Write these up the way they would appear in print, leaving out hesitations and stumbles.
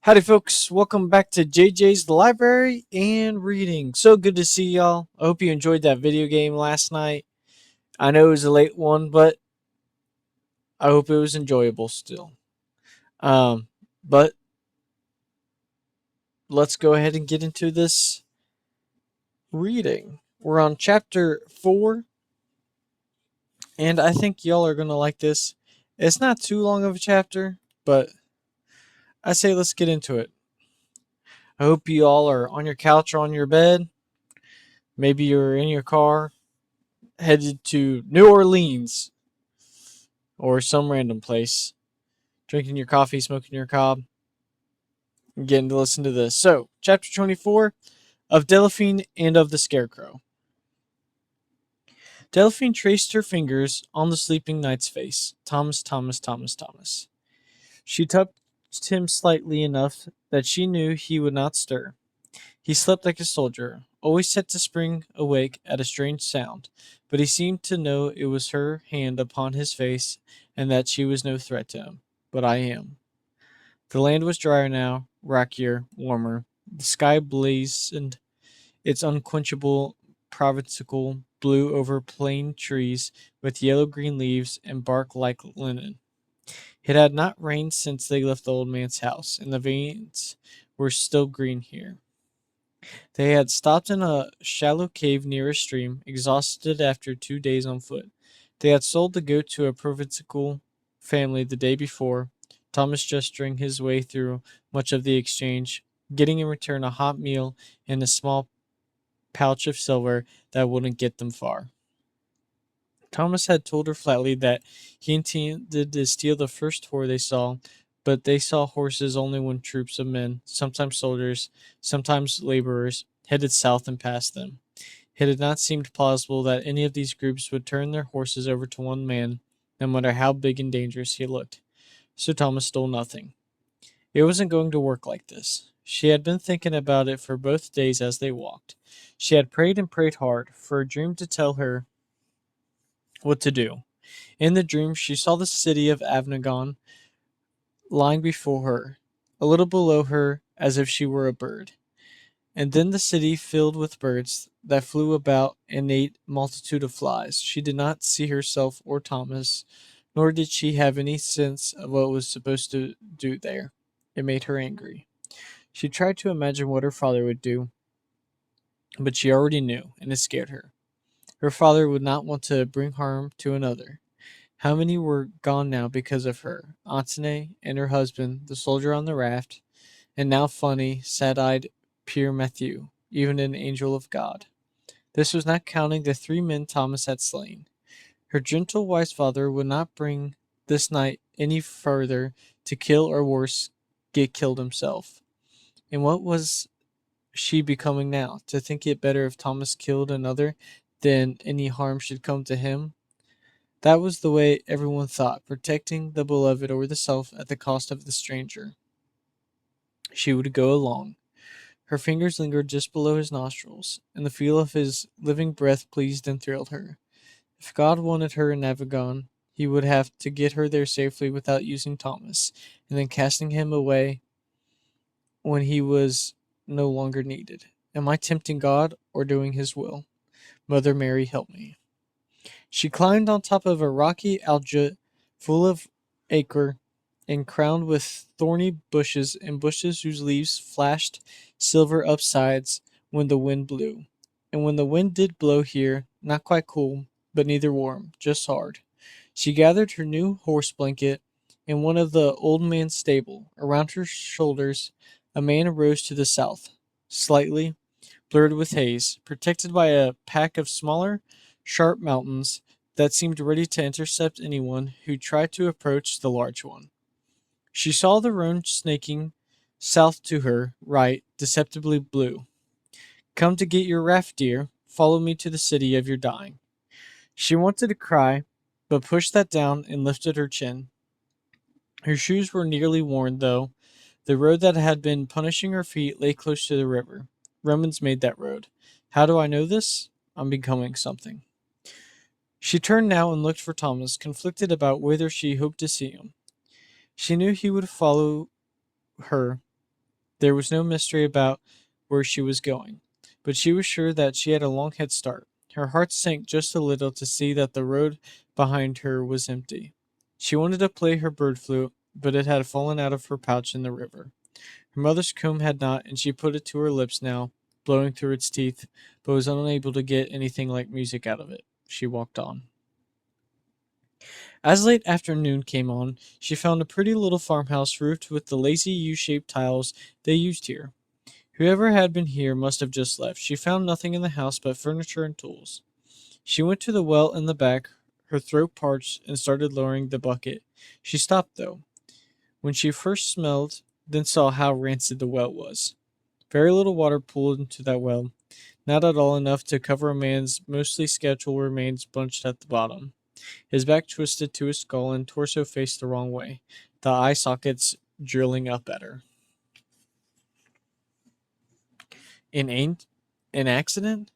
Howdy, folks. Welcome back to JJ's Library and Reading. So good to see y'all. I hope you enjoyed that video game last night. I know it was a late one, but I hope it was enjoyable still. But let's go ahead and get into this reading. We're on chapter 4, and I think y'all are going to like this. It's not too long of a chapter, but I say let's get into it. I hope you all are on your couch or on your bed. Maybe you're in your car headed to New Orleans or some random place, drinking your coffee, smoking your cob, and getting to listen to this. So, chapter 24 of Delphine and of the Scarecrow. Delphine traced her fingers on the sleeping knight's face. Thomas, Thomas, Thomas, Thomas. She touched him slightly enough that she knew he would not stir. He slept like a soldier, always set to spring awake at a strange sound, but he seemed to know it was her hand upon his face and that she was no threat to him. But I am. The land was drier now, rockier, warmer. The sky blazoned its unquenchable provincial blue over plain trees with yellow-green leaves and bark like linen. It had not rained since they left the old man's house, and the veins were still green here. They had stopped in a shallow cave near a stream, exhausted after 2 days on foot. They had sold the goat to a provincial family the day before, Thomas gesturing his way through much of the exchange, getting in return a hot meal and a small pouch of silver that wouldn't get them far. Thomas had told her flatly that he intended to steal the first horse they saw, but they saw horses only when troops of men, sometimes soldiers, sometimes laborers, headed south and passed them. It had not seemed plausible that any of these groups would turn their horses over to one man, no matter how big and dangerous he looked. So Thomas stole nothing. It wasn't going to work like this. She had been thinking about it for both days as they walked. She had prayed and prayed hard for a dream to tell her what to do. In the dream, she saw the city of Avignon lying before her, a little below her as if she were a bird. And then the city filled with birds that flew about and ate multitude of flies. She did not see herself or Thomas, nor did she have any sense of what was supposed to do there. It made her angry. She tried to imagine what her father would do, but she already knew, and it scared her. Her father would not want to bring harm to another. How many were gone now because of her? Antone and her husband, the soldier on the raft, and now funny, sad-eyed Pierre Mathieu, even an angel of God. This was not counting the 3 men Thomas had slain. Her gentle, wise father would not bring this night any further to kill or worse, get killed himself. And what was she becoming now? To think it better if Thomas killed another than any harm should come to him? That was the way everyone thought, protecting the beloved or the self at the cost of the stranger. She would go along. Her fingers lingered just below his nostrils, and the feel of his living breath pleased and thrilled her. If God wanted her in Avignon, he would have to get her there safely without using Thomas, and then casting him away when he was no longer needed. Am I tempting God or doing his will? Mother Mary, help me. She climbed on top of a rocky algut full of acre and crowned with thorny bushes and bushes whose leaves flashed silver upsides when the wind blew. And when the wind did blow here, not quite cool, but neither warm, just hard. She gathered her new horse blanket in one of the old man's stable. Around her shoulders, a man arose to the south, slightly blurred with haze, protected by a pack of smaller, sharp mountains that seemed ready to intercept anyone who tried to approach the large one. She saw the Rhone snaking south to her right, deceptively blue. Come to get your raft, dear. Follow me to the city of your dying. She wanted to cry, but pushed that down and lifted her chin. Her shoes were nearly worn, though. The road that had been punishing her feet lay close to the river. Romans made that road. How do I know this? I'm becoming something. She turned now and looked for Thomas, conflicted about whether she hoped to see him. She knew he would follow her, There was no mystery about where she was going, but she was sure that she had a long head start. Her heart sank just a little to see that the road behind her was empty. She wanted to play her bird flute, but it had fallen out of her pouch in the river. Her mother's comb had not, and she put it to her lips now, blowing through its teeth, but was unable to get anything like music out of it. She walked on. As late afternoon came on, she found a pretty little farmhouse roofed with the lazy U-shaped tiles they used here. Whoever had been here must have just left. She found nothing in the house but furniture and tools. She went to the well in the back, her throat parched, and started lowering the bucket. She stopped, though, when she first smelled, then saw how rancid the well was. Very little water pooled into that well, not at all enough to cover a man's mostly skeletal remains bunched at the bottom. His back twisted to his skull and torso faced the wrong way, the eye sockets drilling up at her. An, ain't, an accident?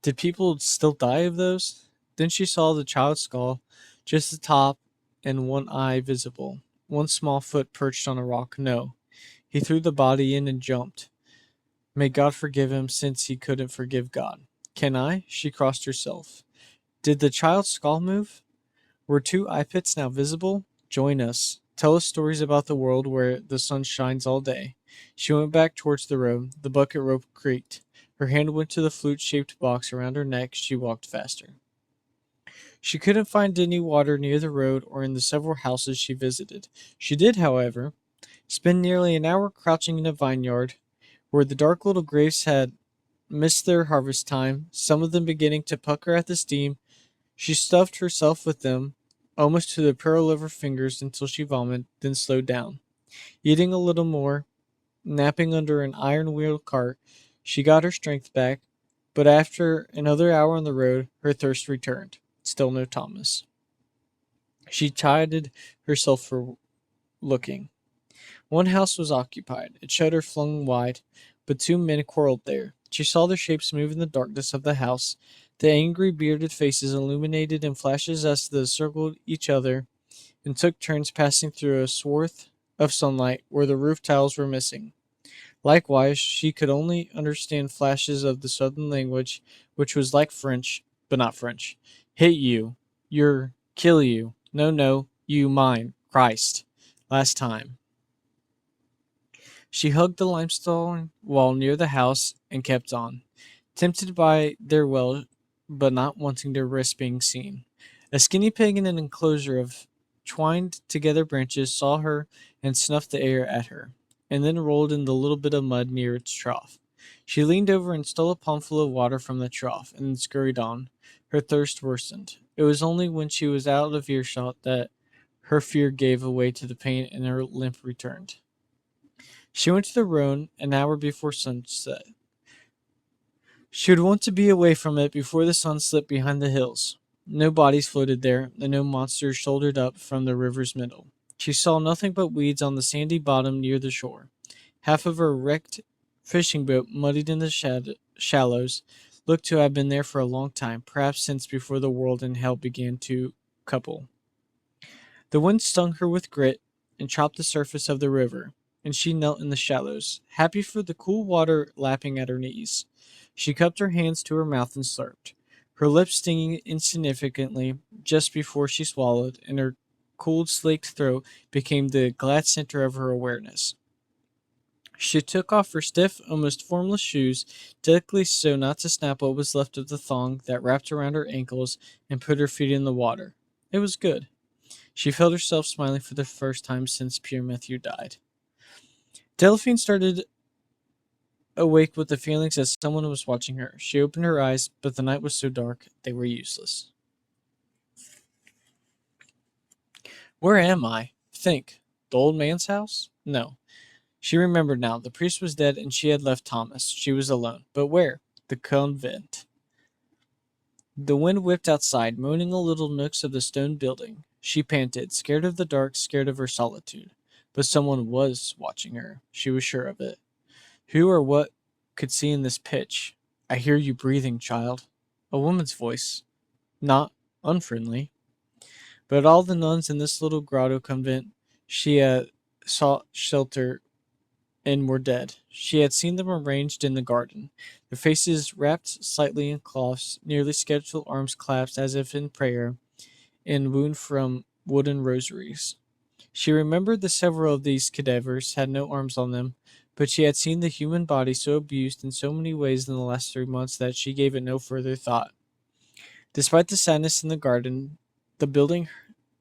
Did people still die of those? Then she saw the child's skull, just the top and one eye visible. One small foot perched on a rock. No. He threw the body in and jumped. May God forgive him since he couldn't forgive God. Can I? She crossed herself. Did the child's skull move? Were two eye pits now visible? Join us. Tell us stories about the world where the sun shines all day. She went back towards the road. The bucket rope creaked. Her hand went to the flute-shaped box around her neck. She walked faster. She couldn't find any water near the road or in the several houses she visited. She did, however, spend nearly an hour crouching in a vineyard where the dark little grapes had missed their harvest time, some of them beginning to pucker at the steam. She stuffed herself with them, almost to the peril of her fingers until she vomited, then slowed down. Eating a little more, napping under an iron-wheeled cart, she got her strength back, but after another hour on the road, her thirst returned. Still no Thomas. She chided herself for looking. One house was occupied, its shutter flung wide, but two men quarreled there. She saw their shapes move in the darkness of the house, the angry bearded faces illuminated in flashes as they circled each other and took turns passing through a swath of sunlight where the roof tiles were missing. Likewise, she could only understand flashes of the southern language, which was like French, but not French. Hit you. Your. Kill you. No, no. You mine. Christ. Last time. She hugged the limestone wall near the house and kept on, tempted by their well, but not wanting to risk being seen. A skinny pig in an enclosure of twined together branches saw her and snuffed the air at her, and then rolled in the little bit of mud near its trough. She leaned over and stole a palmful of water from the trough, and then scurried on. Her thirst worsened. It was only when she was out of earshot that her fear gave way to the pain and her limp returned. She went to the Rhone an hour before sunset. She would want to be away from it before the sun slipped behind the hills. No bodies floated there, and no monsters shouldered up from the river's middle. She saw nothing but weeds on the sandy bottom near the shore. Half of her wrecked fishing boat, muddied in the shallows, looked to have been there for a long time, perhaps since before the world and hell began to couple. The wind stung her with grit and chopped the surface of the river, and she knelt in the shallows, happy for the cool water lapping at her knees. She cupped her hands to her mouth and slurped, her lips stinging insignificantly just before she swallowed, and her cold, slaked throat became the glad center of her awareness. She took off her stiff, almost formless shoes, delicately so not to snap what was left of the thong that wrapped around her ankles, and put her feet in the water. It was good. She felt herself smiling for the first time since Pierre Matthew died. Delphine started awake with the feelings that someone was watching her. She opened her eyes, but the night was so dark they were useless. Where am I? Think. The old man's house? No. She remembered now. The priest was dead and she had left Thomas. She was alone. But where? The convent. The wind whipped outside, moaning the little nooks of the stone building. She panted, scared of the dark, scared of her solitude. But someone was watching her. She was sure of it. Who or what could see in this pitch? I hear you breathing, child. A woman's voice. Not unfriendly. But all the nuns in this little grotto convent she sought shelter and were dead. She had seen them arranged in the garden, their faces wrapped slightly in cloths, nearly skeletal arms clasped as if in prayer, and wound from wooden rosaries. She remembered that several of these cadavers had no arms on them, but she had seen the human body so abused in so many ways in the last 3 months that she gave it no further thought. Despite the sadness in the garden, the building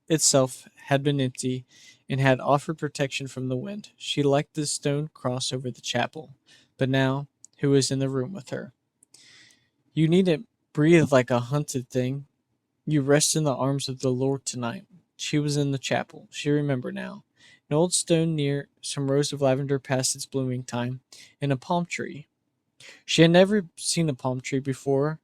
itself had been empty and had offered protection from the wind. She liked the stone cross over the chapel, but now, who was in the room with her? You needn't breathe like a hunted thing. You rest in the arms of the Lord tonight. She was in the chapel. She remembered now. An old stone near some rows of lavender past its blooming time, and a palm tree. She had never seen a palm tree before.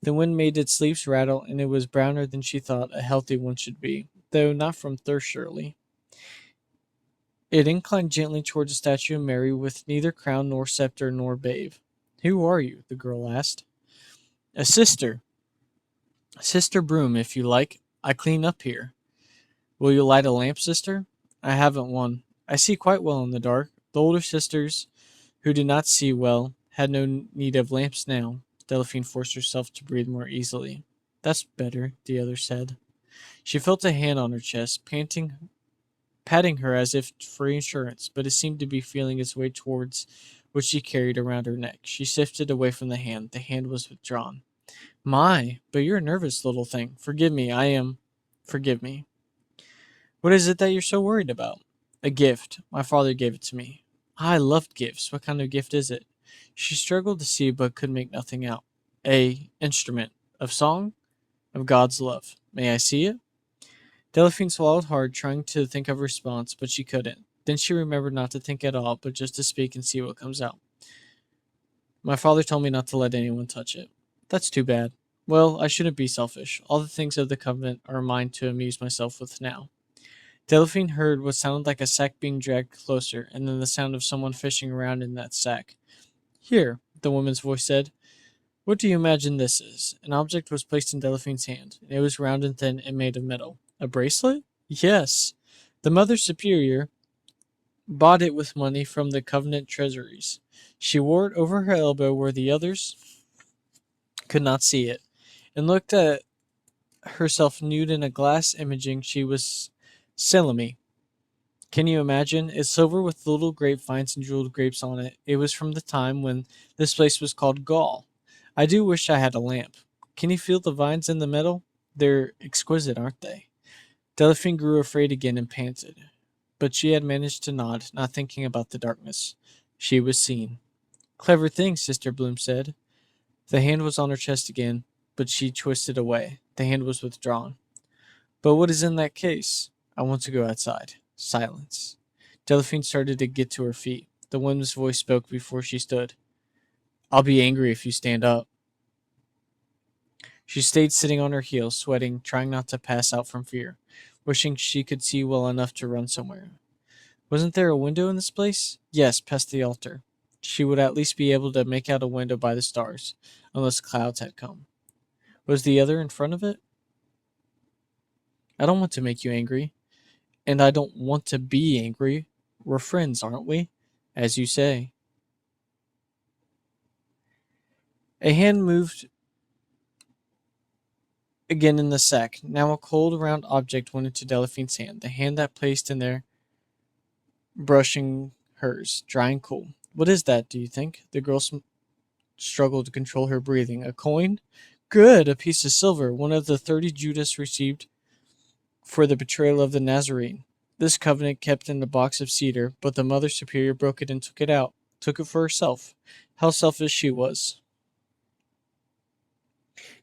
The wind made its leaves rattle, and it was browner than she thought a healthy one should be, though not from thirst surely. It inclined gently towards the statue of Mary with neither crown nor scepter nor babe. Who are you? The girl asked. A sister. Sister Broom, if you like. I clean up here. Will you light a lamp, sister? I haven't one. I see quite well in the dark. The older sisters, who did not see well, had no need of lamps now. Delphine forced herself to breathe more easily. That's better, the other said. She felt a hand on her chest, patting her as if for reassurance, but it seemed to be feeling its way towards what she carried around her neck. She shifted away from the hand. The hand was withdrawn. My, but you're a nervous little thing. Forgive me, I am. Forgive me. What is it that you're so worried about? A gift. My father gave it to me. I loved gifts. What kind of gift is it? She struggled to see but could make nothing out. A instrument. Of song? Of God's love. May I see it? Delphine swallowed hard, trying to think of a response, but she couldn't. Then she remembered not to think at all, but just to speak and see what comes out. My father told me not to let anyone touch it. That's too bad. Well, I shouldn't be selfish. All the things of the convent are mine to amuse myself with now. Delphine heard what sounded like a sack being dragged closer, and then the sound of someone fishing around in that sack. Here, the woman's voice said. What do you imagine this is? An object was placed in Delphine's hand. It was round and thin and made of metal. A bracelet? Yes. The Mother Superior bought it with money from the convent treasuries. She wore it over her elbow where the others could not see it, and looked at herself nude in a glass imaging she was Salome. Can you imagine? It's silver with little grapevines and jeweled grapes on it. It was from the time when this place was called Gaul. I do wish I had a lamp. Can you feel the vines in the metal? They're exquisite, aren't they? Delphine grew afraid again and panted. But she had managed to nod, not thinking about the darkness. She was seen. Clever thing, Sister Bloom said. The hand was on her chest again, but she twisted away. The hand was withdrawn. But what is in that case? I want to go outside. Silence. Delphine started to get to her feet. The woman's voice spoke before she stood. I'll be angry if you stand up. She stayed sitting on her heels, sweating, trying not to pass out from fear, wishing she could see well enough to run somewhere. Wasn't there a window in this place? Yes, past the altar. She would at least be able to make out a window by the stars, unless clouds had come. Was the other in front of it? I don't want to make you angry, and I don't want to be angry. We're friends, aren't we? As you say. A hand moved again in the sack. Now a cold, round object went into Delphine's hand, the hand that placed in there, brushing hers, dry and cool. What is that, do you think? The girl struggled to control her breathing. A coin? Good, a piece of silver, one of the 30 Judas received for the betrayal of the Nazarene. This covenant kept in the box of cedar, but the Mother Superior broke it and took it out, took it for herself. How selfish she was.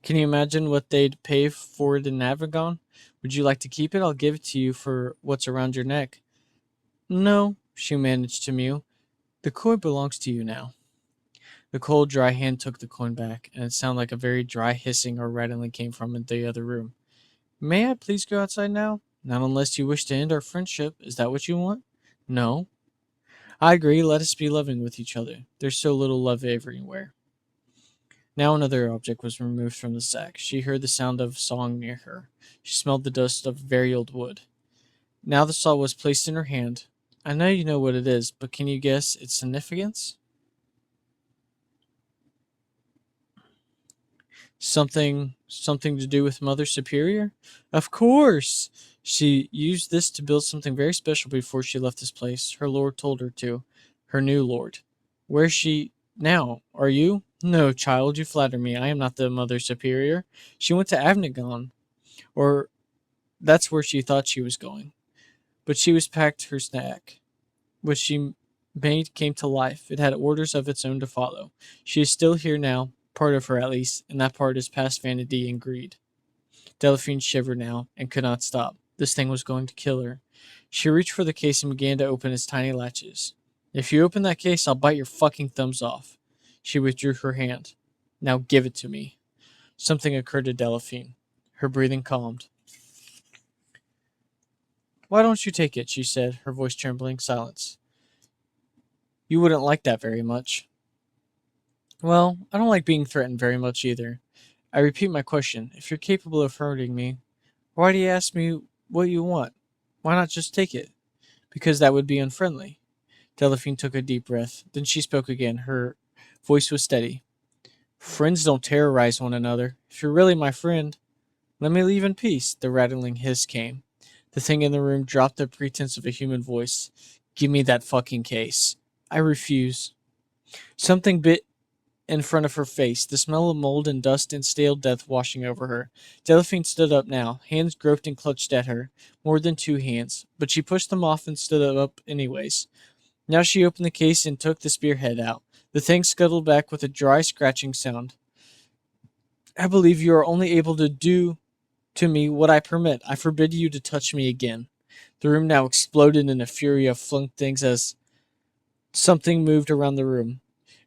Can you imagine what they'd pay for it in Avignon? Would you like to keep it? I'll give it to you for what's around your neck. No, she managed to mew. The coin belongs to you now. The cold, dry hand took the coin back, and it sounded like a very dry hissing or rattling came from the other room. May I please go outside now? Not unless you wish to end our friendship. Is that what you want? No. I agree. Let us be loving with each other. There's so little love everywhere. Now another object was removed from the sack. She heard the sound of song near her. She smelled the dust of very old wood. Now the saw was placed in her hand. I know you know what it is, but can you guess its significance? Something to do with Mother Superior? Of course! She used this to build something very special before she left this place. Her lord told her to. Her new lord. Where's she now? Are you? No, child, you flatter me. I am not the Mother Superior. She went to Avignon, or that's where she thought she was going. But she was packed her snack, which she made came to life. It had orders of its own to follow. She is still here now, part of her at least, and that part is past vanity and greed. Delphine shivered now and could not stop. This thing was going to kill her. She reached for the case and began to open its tiny latches. If you open that case, I'll bite your fucking thumbs off. She withdrew her hand. Now give it to me. Something occurred to Delphine. Her breathing calmed. Why don't you take it? She said, her voice trembling. Silence. You wouldn't like that very much. Well, I don't like being threatened very much either. I repeat my question. If you're capable of hurting me, why do you ask me what you want? Why not just take it? Because that would be unfriendly. Delphine took a deep breath. Then she spoke again. Her voice was steady. Friends don't terrorize one another. If you're really my friend, let me leave in peace. The rattling hiss came. The thing in the room dropped the pretense of a human voice. Give me that fucking case. I refuse. Something bit in front of her face, the smell of mold and dust and stale death washing over her. Delphine stood up now. Hands groped and clutched at her. More than two hands. But she pushed them off and stood up anyways. Now she opened the case and took the spearhead out. The thing scuttled back with a dry, scratching sound. I believe you are only able to do to me what I permit. I forbid you to touch me again. The room now exploded in a fury of flung things as something moved around the room,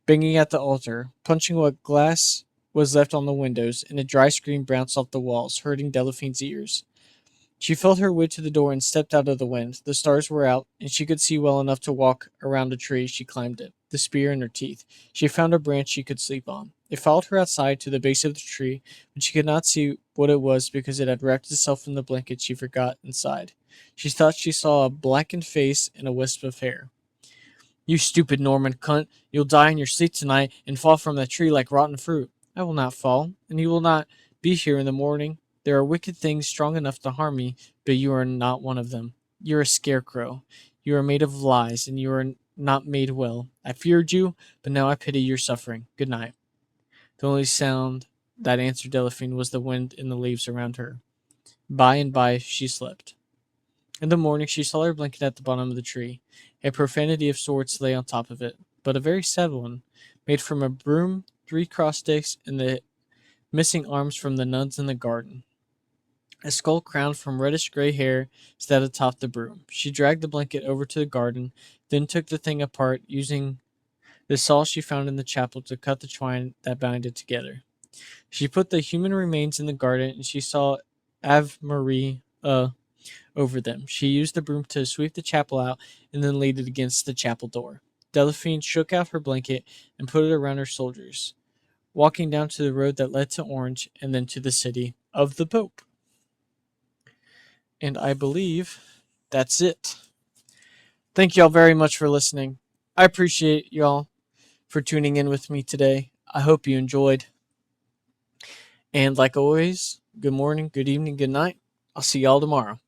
banging at the altar, punching what glass was left on the windows, and a dry scream bounced off the walls, hurting Delphine's ears. She felt her way to the door and stepped out of the wind. The stars were out, and she could see well enough to walk around a tree. She climbed it, the spear in her teeth. She found a branch she could sleep on. It followed her outside to the base of the tree, but she could not see what it was because it had wrapped itself in the blanket she forgot inside. She thought she saw a blackened face and a wisp of hair. You stupid Norman cunt, you'll die in your sleep tonight and fall from that tree like rotten fruit. I will not fall, and you will not be here in the morning. There are wicked things strong enough to harm me, but you are not one of them. You are a scarecrow. You are made of lies, and you are not made well. I feared you, but now I pity your suffering. Good night. The only sound that answered Delphine was the wind in the leaves around her. By and by she slept. In the morning she saw her blanket at the bottom of the tree. A profanity of sorts lay on top of it, but a very sad one, made from a broom, three cross sticks, and the missing arms from the nuns in the garden. A skull crowned from reddish gray hair sat atop the broom. She dragged the blanket over to the garden, then took the thing apart, using the saw she found in the chapel to cut the twine that bound it together. She put the human remains in the garden, and she saw Ave Marie over them. She used the broom to sweep the chapel out and then laid it against the chapel door. Delphine shook out her blanket and put it around her shoulders, walking down to the road that led to Orange and then to the city of the Pope. And I believe that's it. Thank y'all very much for listening. I appreciate y'all for tuning in with me today. I hope you enjoyed. And like always, good morning, good evening, good night. I'll see y'all tomorrow.